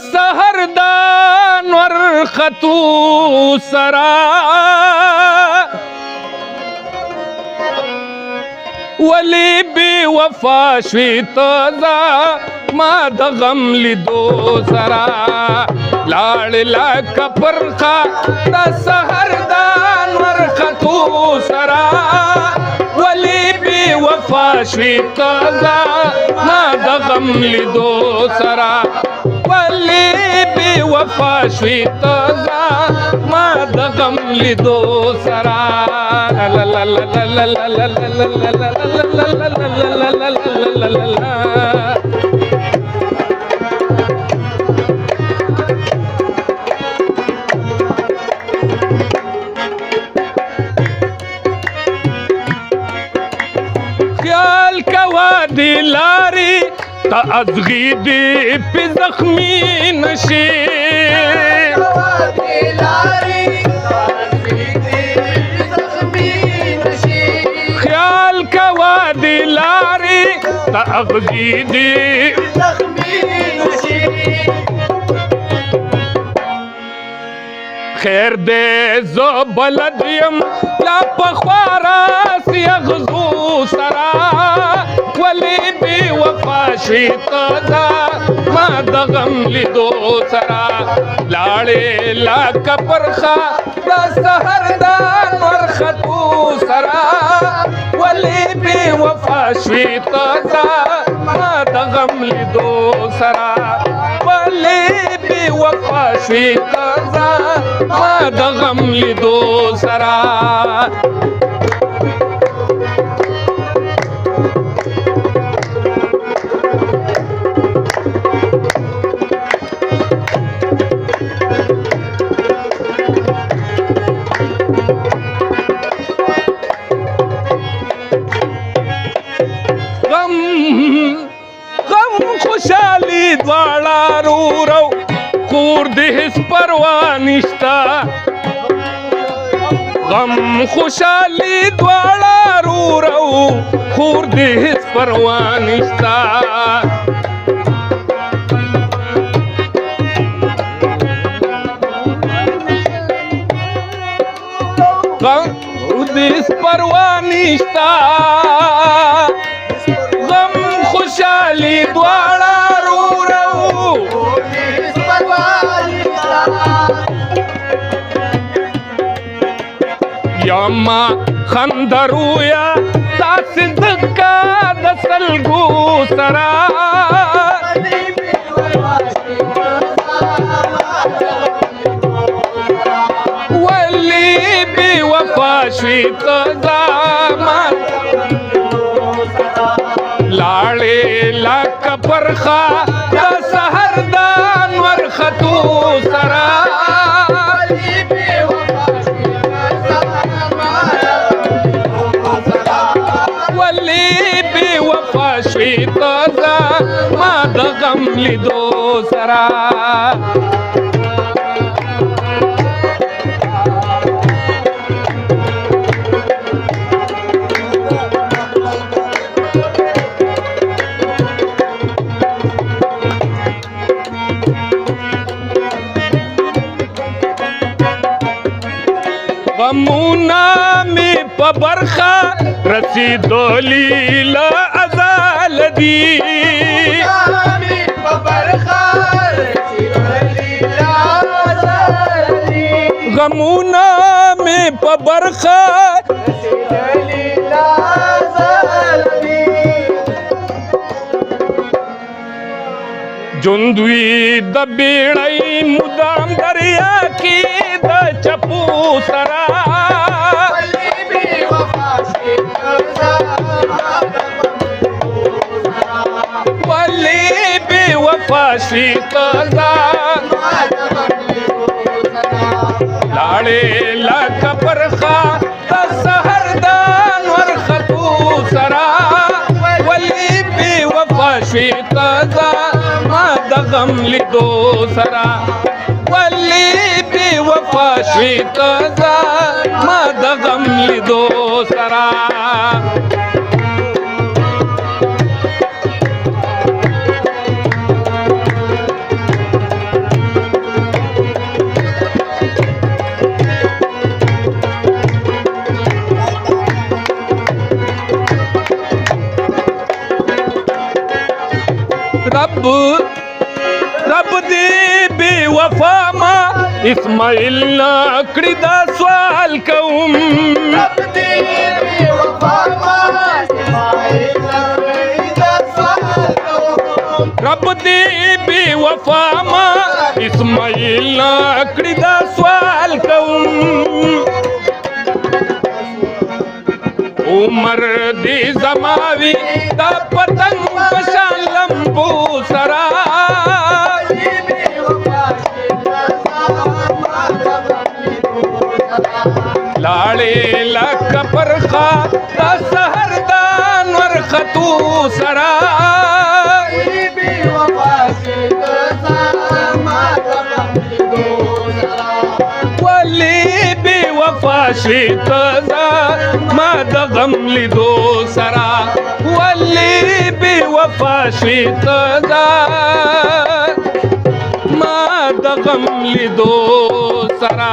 سهردان ورختو سرا ولی بی وفا شوی تازا ما د غم لیدو سرا لاړ لکه پرخه د سهردان ورختو سرا ولی بی وفا شوی تازا ما د غم لیدو سرا ولی بی وفا شوی تازا ما د غم لیدو سرا خیال کوا دی لاری تا ازغی دی پی زخمی نشی خیال کوا دی لاری تا ازغی دی خیر دے زو بلدیم لا پخوارا سی اغزو سرا ولی بی وفا شوی تازا ما د غم لیدو سرا لاړې لکه پرخه د سهردان ورختو سرا ولی بی وفا شوی تازا ما د غم لیدو سرا ولی بی وفا شوی تازا ما د غم لیدو سرا غم خوشحالی دواړه رورو خور د هیڅ پروا نشتا غم خوشحالی دواړه رورو خور د هیڅ پروا نشتا غم د هیڅ پروا نشتا غم خوشحالی دواړه رورو یما خندرویا تاسې ځکه د سلګو سرا ولی بی وفا شوی تازا لاړې لکه پرخه د سهردان ورختو سرا ولی بی وفا شوی تازا ما د غم لیدو سرا غمونا می په برخه رسیدلی لا ازال دی غمونا می په برخه جوندوی د بیړۍ مدام دریا کې د چپو سرا ولی بی وفا شوی تازا لاړې لکه پرخه د سهردان ورختو سرا ولی بی وفا شوی تازا ما د غم لیدو سرا ولی بی وفا شوی تازا ما د غم لیدو سرا وفا ما اسماعیل نکړی دا سوال کوم رب دې بې وفا ما اسماعیل نکړی دا سوال کوم رب دې بے وفا ما اسماعیل نکړی دا سوال کوم عمر دې زماوي دا پتنګ پشان لمبو سرا لاړې لکه پرخه دا سحردان ورختو سرا ولی بے وفا شویت ما د غم لیدو سرا ولی بے وفا شویت ما د غم لیدو سرا